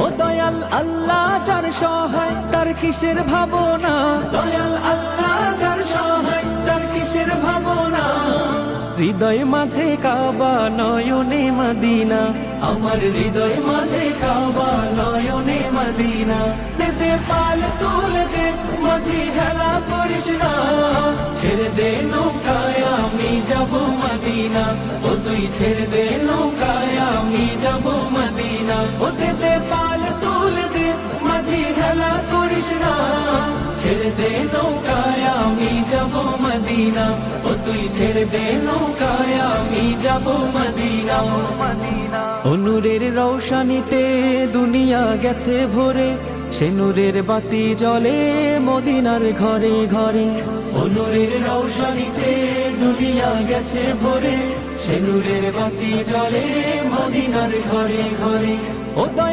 ও দয়াল আল্লাহ যার সহায় তার কিসের ভাবনা, দয়াল আল্লাহ যার সহায় তার কিসের ভাবনা। হৃদয় মাঝে কাবা নয়নে মদিনা, আমার হৃদয় মাঝে কাবা নয়নে মদিনা। দে পাল তুলে দে মাঝি হেলা করিস না, ছেড়ে দে নৌকায় আমি যাব মদিনা। ও তুই ছেড়ে দে নৌকায় আমি যাব মদিনা। ও দে পাল তুলে দে মাঝি হেলা করিস না, ছেড়ে দে নৌকায় আমি যাব মদিনা। ও তুই ছেড়ে দে নৌকায় আমি যাব মদিনা। ও নূরের রৌশনীতে দুনিয়া গেছে ভরে, সে নূরের বাতি জ্বলে মদিনার ঘরে ঘরে। ও নূরের রৌশনীতে দুনিয়া গেছে ভরে, সে নূরের বাতি জ্বলে মদিনার ঘরে ঘরে। ও দয়া